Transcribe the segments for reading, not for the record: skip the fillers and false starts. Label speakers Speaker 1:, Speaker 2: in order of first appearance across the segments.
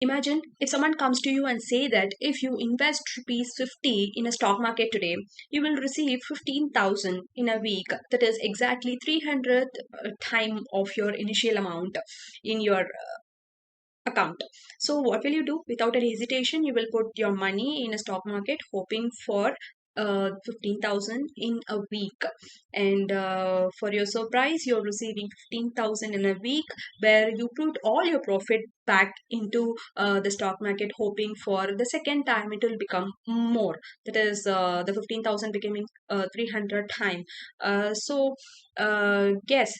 Speaker 1: Imagine if someone comes to you and say that if you invest rupees 50 in a stock market today, you will receive 15,000 in a week. That is exactly 300th time of your initial amount in your account. So what will you do? Without a hesitation, you will put your money in a stock market hoping for 15,000 in a week. And for your surprise, you're receiving 15,000 in a week where you put all your profit back into the stock market hoping for the second time it will become more. That is the 15,000 becoming 300 time. Yes,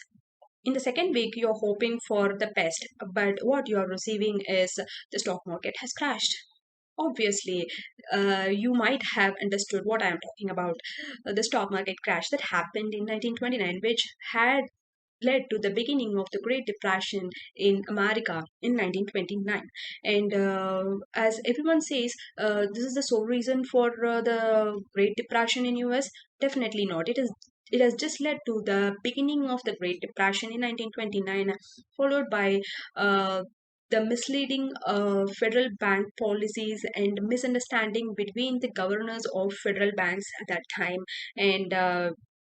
Speaker 1: in the second week you're hoping for the best, but what you're receiving is the stock market has crashed. Obviously, you might have understood what I am talking about. The stock market crash that happened in 1929, which had led to the beginning of the Great Depression in America in 1929. And as everyone says, this is the sole reason for the Great Depression in US. Definitely not. It has just led to the beginning of the Great Depression in 1929, followed by the misleading federal bank policies and misunderstanding between the governors of federal banks at that time, and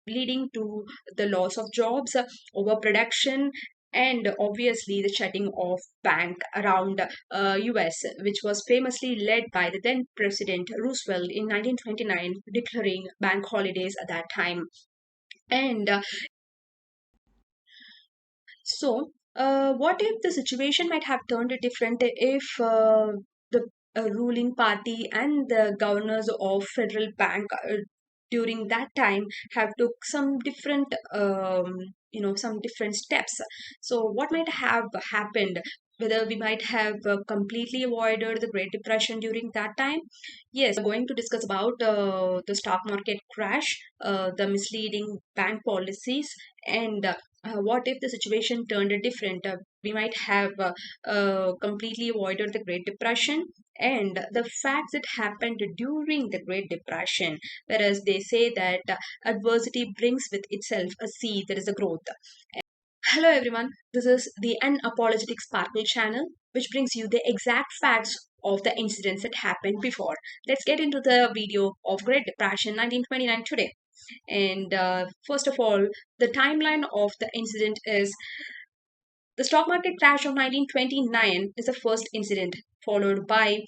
Speaker 1: leading to the loss of jobs, overproduction, and obviously the shutting of bank around US, which was famously led by the then President Roosevelt in 1929, declaring bank holidays at that time. And what if the situation might have turned different if the ruling party and the governors of federal bank during that time have took some different some different steps? So what might have happened? Whether we might have completely avoided the Great Depression during that time? Yes, going to discuss about the stock market crash, the misleading bank policies, and what if the situation turned different? We might have completely avoided the Great Depression and the facts that happened during the Great Depression. Whereas they say that adversity brings with itself a seed that is a growth. Hello, everyone. This is the Unapologetic Sparkle channel, which brings you the exact facts of the incidents that happened before. Let's get into the video of Great Depression 1929 today. And first of all, the timeline of the incident is the stock market crash of 1929 is the first incident, followed by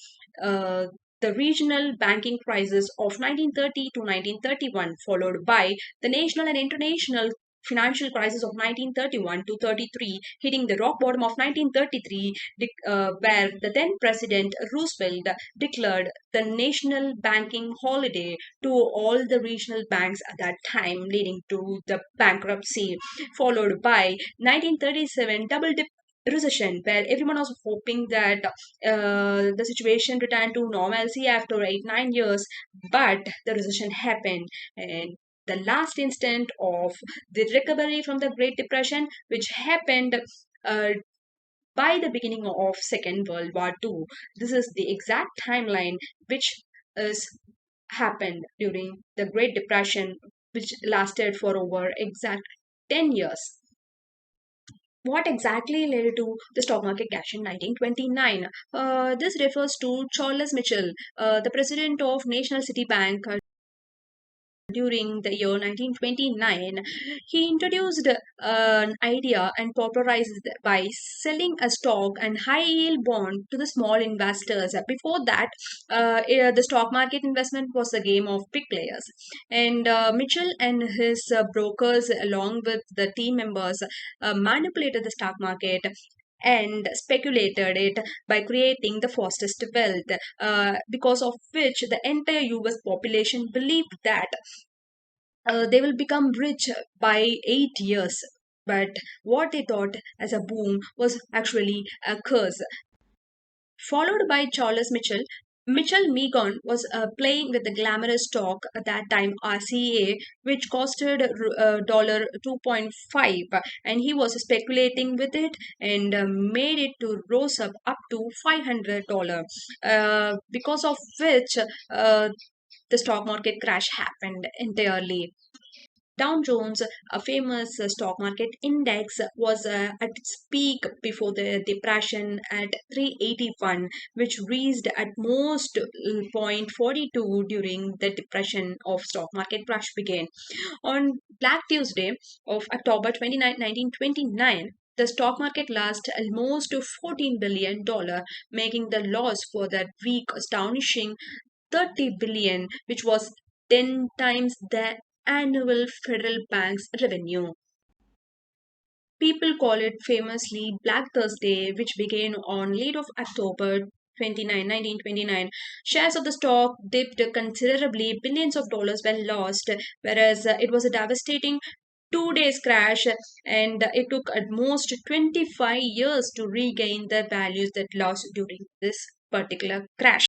Speaker 1: uh, the regional banking crisis of 1930 to 1931, followed by the national and international financial crisis of 1931 to 33, hitting the rock bottom of 1933, where the then President Roosevelt declared the national banking holiday to all the regional banks at that time, leading to the bankruptcy, followed by 1937 double dip recession, where everyone was hoping that the situation returned to normalcy after 8 9 years, but the recession happened. And the last instant of the recovery from the Great Depression, which happened uh, by the beginning of Second World War II. This is the exact timeline which is happened during the Great Depression, which lasted for over exact 10 years. What exactly led to the stock market crash in 1929? This refers to Charles Mitchell, the president of National City Bank during the year 1929. He introduced an idea and popularized it by selling a stock and high yield bond to the small investors. Before that, the stock market investment was a game of big players. And Mitchell and his brokers, along with the team members, manipulated the stock market and speculated it by creating the fastest wealth, because of which the entire US population believed that they will become rich by 8 years. But what they thought as a boom was actually a curse. Followed by Charles Mitchell. Mitchell Megon was playing with the glamorous stock at that time RCA, which costed dollar 2.5, and he was speculating with it and made it to rose up to $500, because of which the stock market crash happened entirely. Dow Jones, a famous stock market index, was at its peak before the depression at 381, which reached at most 0.42 during the depression of stock market crash began. On Black Tuesday of October 29, 1929, the stock market lost almost $14 billion, making the loss for that week astonishing 30 billion, which was 10 times the annual federal bank's revenue. People call it famously Black Thursday, which began on late of October 29, 1929. Shares of the stock dipped considerably, billions of dollars were lost, whereas it was a devastating 2 days crash, and it took at most 25 years to regain the values that lost during this particular crash.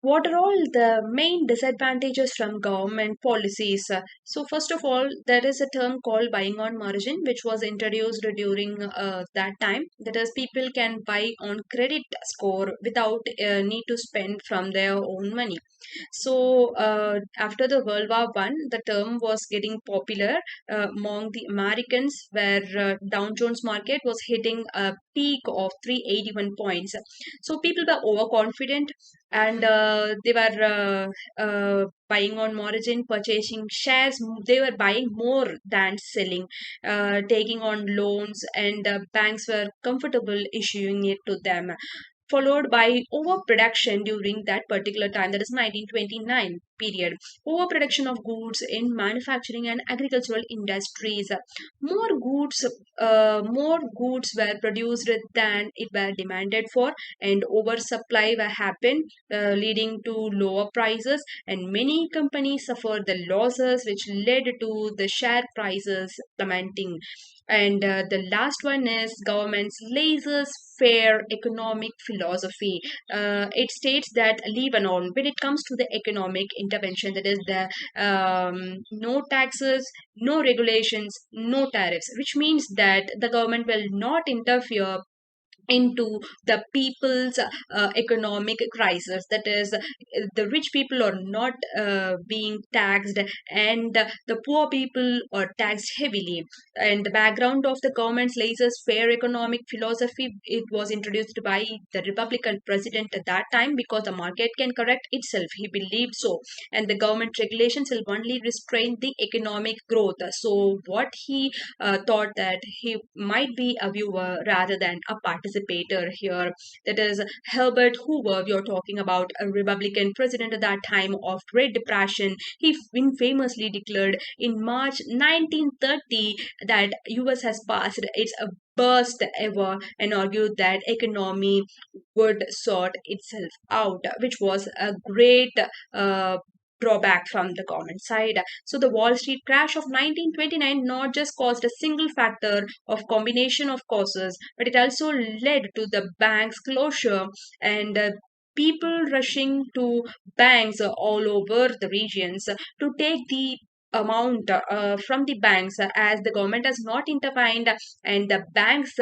Speaker 1: What are all the main disadvantages from government policies? So, first of all, there is a term called buying on margin, which was introduced during that time. That is, people can buy on credit score without need to spend from their own money. So, after the World War One, the term was getting popular among the Americans, where Dow Jones market was hitting a peak of 381 points. So, people were overconfident, and they were buying on margin, purchasing shares. They were buying more than selling, taking on loans, and banks were comfortable issuing it to them, followed by overproduction during that particular time, that is 1929 period. Overproduction of goods in manufacturing and agricultural industries. More goods were produced than it were demanded for, and oversupply were happened, leading to lower prices, and many companies suffered the losses, which led to the share prices plummeting. And the last one is government's laissez-faire economic philosophy. It states that Lebanon, when it comes to the economic intervention, that is the no taxes, no regulations, no tariffs, which means that the government will not interfere into the people's economic crisis. That is, the rich people are not being taxed, and the poor people are taxed heavily. And the background of the government's laissez-faire economic philosophy, it was introduced by the Republican president at that time, because the market can correct itself, he believed so, and the government regulations will only restrain the economic growth. So what he thought, that he might be a viewer rather than a participator here. That is Herbert Hoover. We are talking about a Republican president at that time of Great Depression. He famously declared in March 1930 that US has passed its worst ever, and argued that economy would sort itself out, which was a great uh, drawback from the government side. So the Wall Street crash of 1929 not just caused a single factor of combination of causes, but it also led to the bank's closure, and people rushing to banks all over the regions to take the amount from the banks, as the government has not intervened and the banks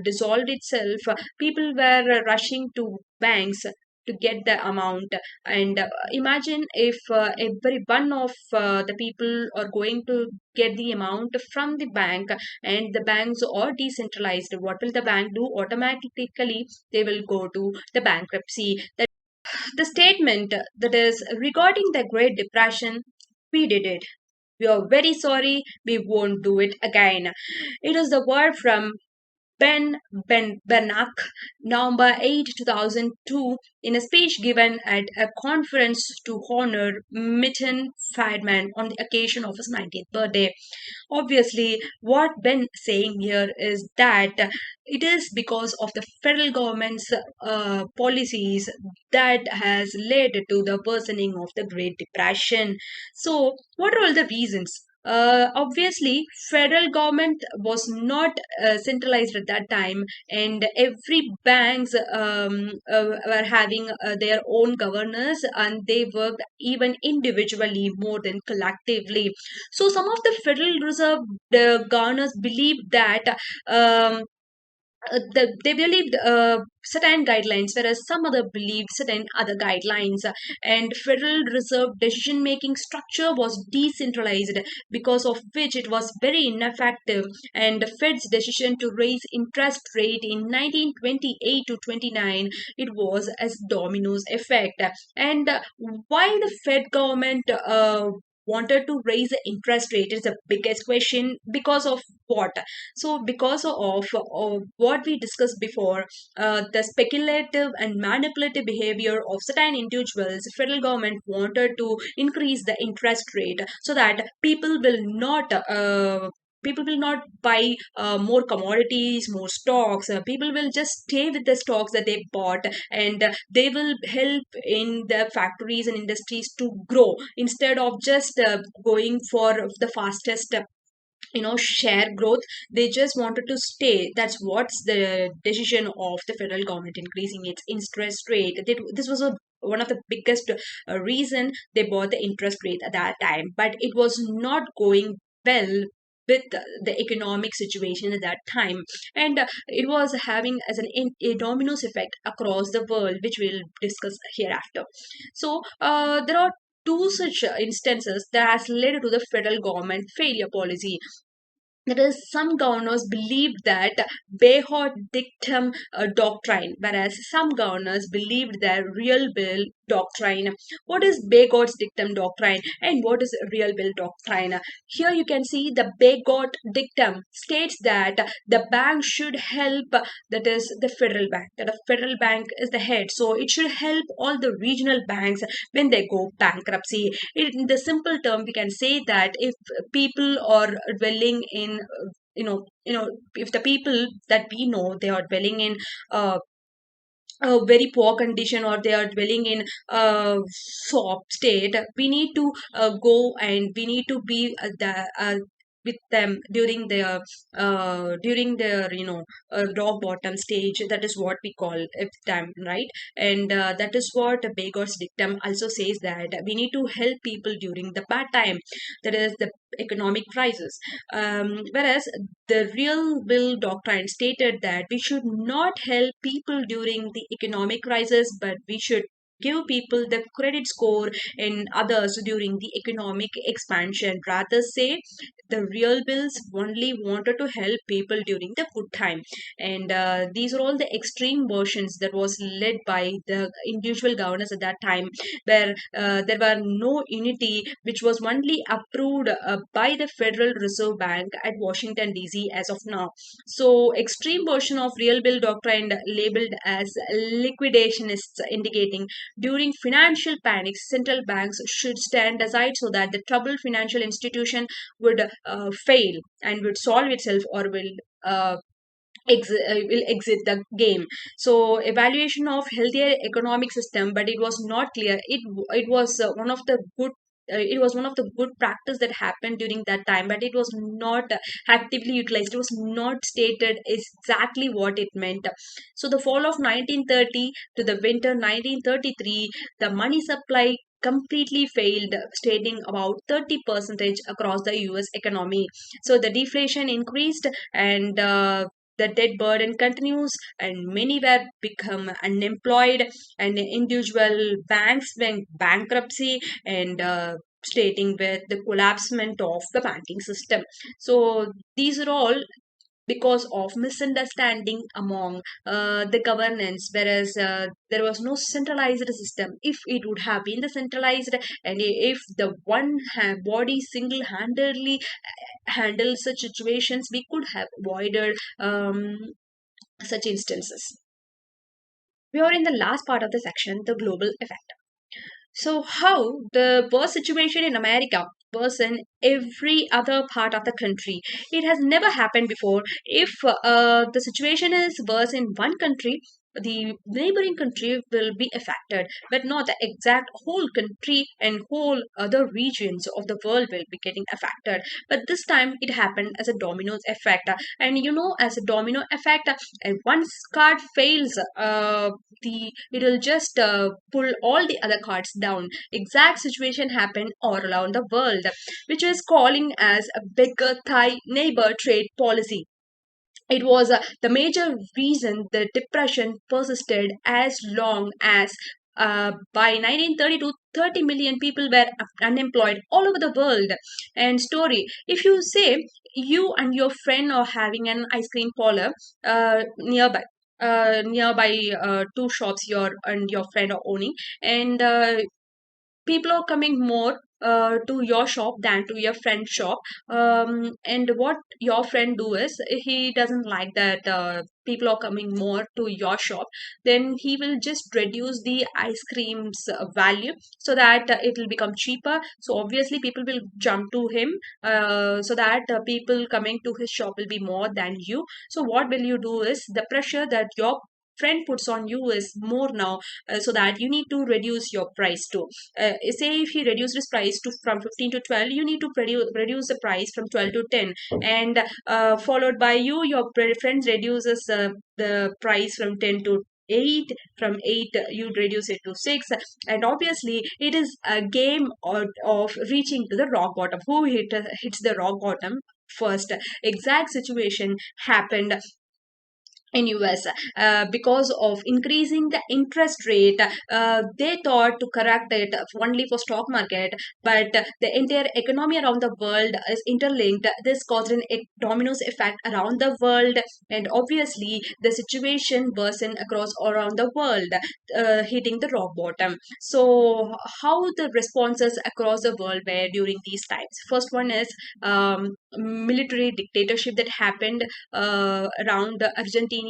Speaker 1: dissolved itself. People were rushing to banks to get the amount. And imagine if every one of the people are going to get the amount from the bank, and the banks are decentralized, what will the bank do? Automatically they will go to the bankruptcy. The statement, that is regarding the Great Depression, we did it, we are very sorry, we won't do it again. It is the word from Ben Bernanke, November 8, 2002, in a speech given at a conference to honor Mitten Friedman on the occasion of his 90th birthday. Obviously, what Ben saying here is that it is because of the federal government's policies that has led to the worsening of the Great Depression. So, what are all the reasons? Obviously, federal government was not centralized at that time, and every banks were having their own governors, and they worked even individually more than collectively. So some of the Federal Reserve the governors believed that um, they believed certain guidelines, whereas some other believed certain other guidelines. And Federal Reserve decision making structure was decentralized, because of which it was very ineffective. And the Fed's decision to raise interest rate in 1928 to 29, it was as dominoes effect. And why the Fed government wanted to raise the interest rate is the biggest question. Because of what? So because of what we discussed before, the speculative and manipulative behavior of certain individuals, federal government wanted to increase the interest rate so that people will not buy more commodities, more stocks. People will just stay with the stocks that they bought, and they will help in the factories and industries to grow instead of just going for the fastest share growth. They just wanted to stay. That's what's the decision of the federal government increasing its interest rate. This was one of the biggest reason they bought the interest rate at that time, but it was not going well with the economic situation at that time. And it was having as a dominoes effect across the world, which we'll discuss hereafter. So there are two such instances that has led to the federal government failure policy. That is, some governors believed that Bayhot dictum doctrine, whereas some governors believed the real bill doctrine. What is Bayhot's dictum doctrine and what is real bill doctrine? Here you can see the Bayhot dictum states that the bank should help, that is the federal bank, that a federal bank is the head, so it should help all the regional banks when they go bankruptcy. In the simple term, we can say that if people are dwelling in if the people that we know they are dwelling in uh, a very poor condition, or they are dwelling in a soft state, we need to go and we need to be with them during their rock bottom stage. That is what we call it time, right? And that is what Begor's dictum also says, that we need to help people during the bad time, that is the economic crisis. Whereas the real will doctrine stated that we should not help people during the economic crisis, but we should give people the credit score and others during the economic expansion. Rather say the real bills only wanted to help people during the good time. And these are all the extreme versions that was led by the individual governors at that time, where there were no unity, which was only approved by the Federal Reserve Bank at Washington DC as of now. So extreme version of real bill doctrine labeled as liquidationists, indicating during financial panics central banks should stand aside so that the troubled financial institution would fail and would solve itself, or will exit the game. So evaluation of healthier economic system, but it was not clear. It was one of the good. It was one of the good practice that happened during that time, but it was not actively utilized. It was not stated exactly what it meant. So the fall of 1930 to the winter 1933, the money supply completely failed, stating about 30 percentage across the US economy. So the deflation increased, and the debt burden continues, and many were become unemployed, and individual banks went bankruptcy, and stating with the collapsement of the banking system. So these are all because of misunderstanding among the governance, whereas there was no centralized system. If it would have been the centralized, and if the body single-handedly handle such situations, we could have avoided such instances. We are in the last part of the section, the global effect. So, how the birth situation in America was in every other part of the country. It has never happened before. If the situation is worse in one country, the neighboring country will be affected, but not the exact whole country and whole other regions of the world will be getting affected. But this time it happened as a dominoes effect. And as a domino effect, and once card fails, the it will just pull all the other cards down. Exact situation happened all around the world, which is calling as a bigger Thai neighbor trade policy. It was the major reason the depression persisted as long as by 1932, 30 million people were unemployed all over the world. And story, if you say you and your friend are having an ice cream parlor nearby, two shops your and your friend are owning, and people are coming more to your shop than to your friend's shop. And what your friend do is, he doesn't like that people are coming more to your shop, then he will just reduce the ice cream's value so that it will become cheaper. So obviously people will jump to him, so that people coming to his shop will be more than you. So what will you do is, the pressure that your friend puts on you is more now, so that you need to reduce your price too. Say if he reduced his price to from 15 to 12, you need to reduce the price from 12 to 10. And followed by you, your friends reduces the price from 10 to 8. From 8 you reduce it to 6. And obviously it is a game of reaching to the rock bottom. Who hits the rock bottom first? Exact situation happened in US, because of increasing the interest rate. They thought to correct it only for stock market, but the entire economy around the world is interlinked. This caused an dominoes effect around the world, and obviously the situation worsened across around the world, hitting the rock bottom. So how the responses across the world were during these times? First one is military dictatorship that happened around Argentina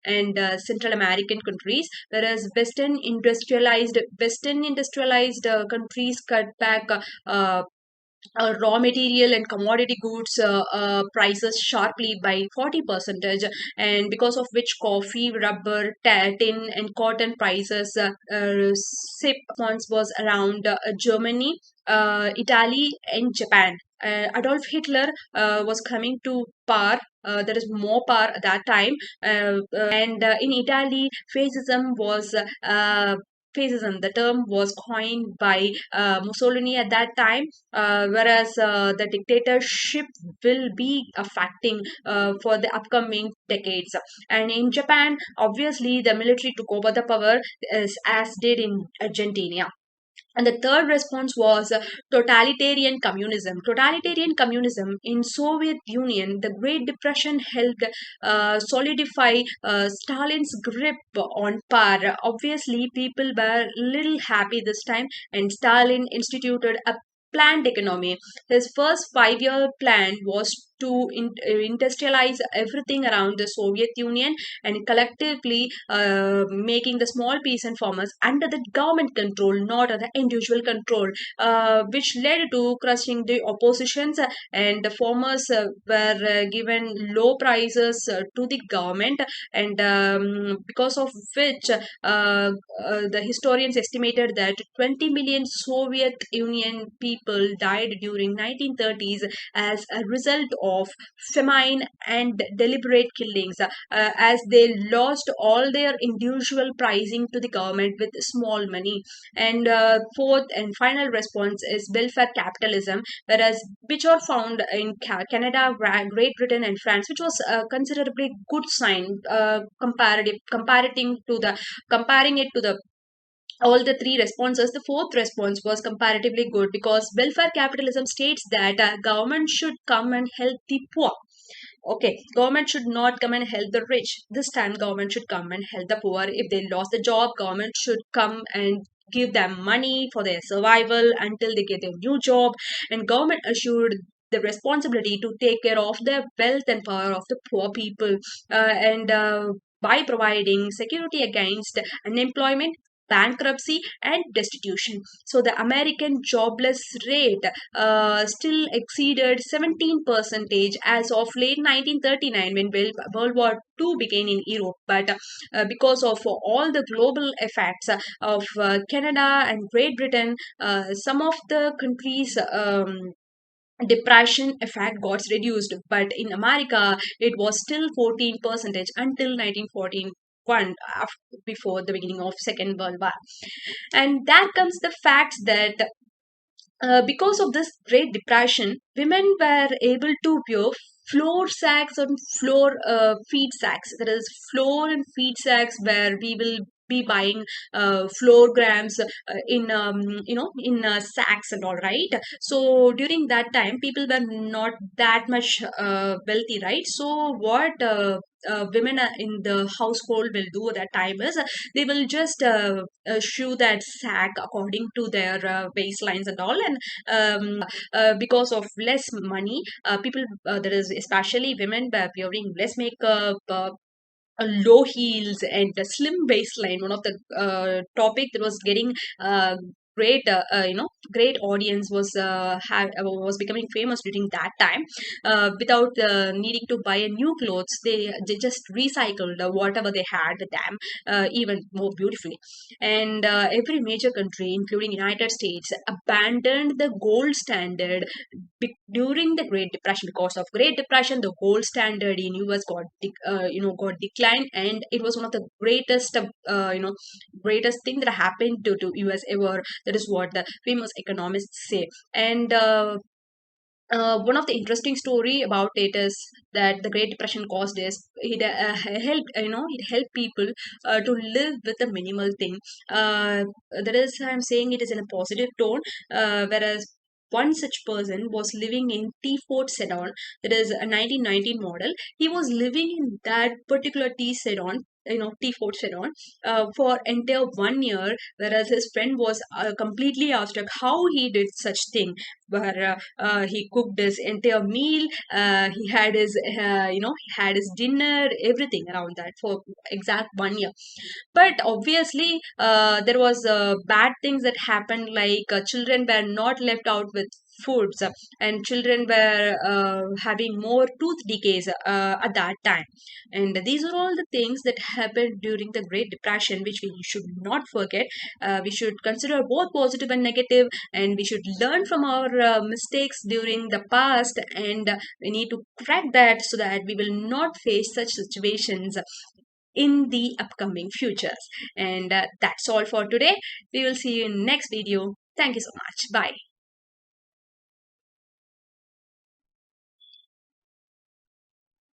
Speaker 1: and Central American countries, whereas Western industrialized countries cut back raw material and commodity goods prices sharply by 40 percentage, and because of which coffee, rubber, tin and cotton prices sip response was around Germany, Italy and Japan. Adolf Hitler was coming to power. There is more power at that time, and in Italy, fascism was fascism. The term was coined by Mussolini at that time, whereas the dictatorship will be affecting for the upcoming decades. And in Japan, obviously, the military took over the power, as did in Argentina. And the third response was totalitarian communism. Totalitarian communism in Soviet Union, the Great Depression helped solidify Stalin's grip on power. Obviously, people were little happy this time, and Stalin instituted a planned economy. His first 5 year plan was to industrialize everything around the Soviet Union, and collectively making the small peasant farmers under the government control, not under individual control, which led to crushing the oppositions, and the farmers were given low prices to the government, and because of which the historians estimated that 20 million Soviet Union people died during 1930s as a result of famine and deliberate killings, as they lost all their individual pricing to the government with small money. And fourth and final response is welfare capitalism, whereas which are found in Canada, Great Britain, and France, which was a considerably good sign, comparing it to the all the three responses. The fourth response was comparatively good, because welfare capitalism states that government should come and help the poor. Okay, government should not come and help the rich. This time government should come and help the poor. If they lost the job, government should come and give them money for their survival until they get a new job. And government assured the responsibility to take care of the wealth and power of the poor people, and by providing security against unemployment, bankruptcy and destitution. So the American jobless rate still exceeded 17 percentage as of late 1939, when World War II began in Europe. But because of all the global effects of Canada and Great Britain, some of the countries depression effect got reduced, but in America it was still 14 percentage until 1914, before the beginning of Second World War. And that comes the facts that because of this Great Depression, women were able to wear floor sacks and floor feed sacks. That is floor and feed sacks where we will be buying floor grams in in sacks and all, right? So during that time people were not that much wealthy, right? So what women in the household will do at that time is they will just shoe that sack according to their baselines and all. And because of less money, people, there is especially women were wearing less makeup, low heels and a slim waistline. One of the topic that was getting great great audience was becoming famous during that time. Without needing to buy a new clothes, they just recycled whatever they had with them even more beautifully. And every major country including United States abandoned the gold standard during the Great Depression. Because of Great Depression, the gold standard in US got declined, and it was one of the greatest greatest thing that happened to US ever. That is what the famous economists say. And one of the interesting story about it is that the Great Depression caused is it helped, it helped people to live with a minimal thing. That is, I'm saying it is in a positive tone. Whereas one such person was living in T Ford sedan, that is a 1919 model. He was living in that particular T sedan, T Ford sedan, for entire 1 year, whereas his friend was completely awestruck how he did such thing, where he cooked his entire meal. He had his he had his dinner, everything around that for exact 1 year. But obviously there was bad things that happened, like children were not left out with foods, and children were having more tooth decays at that time. And these are all the things that happened during the Great Depression, which we should not forget. We should consider both positive and negative, and we should learn from our mistakes during the past, and we need to correct that so that we will not face such situations in the upcoming futures. And that's all for today. We will see you in next video. Thank you so much. Bye.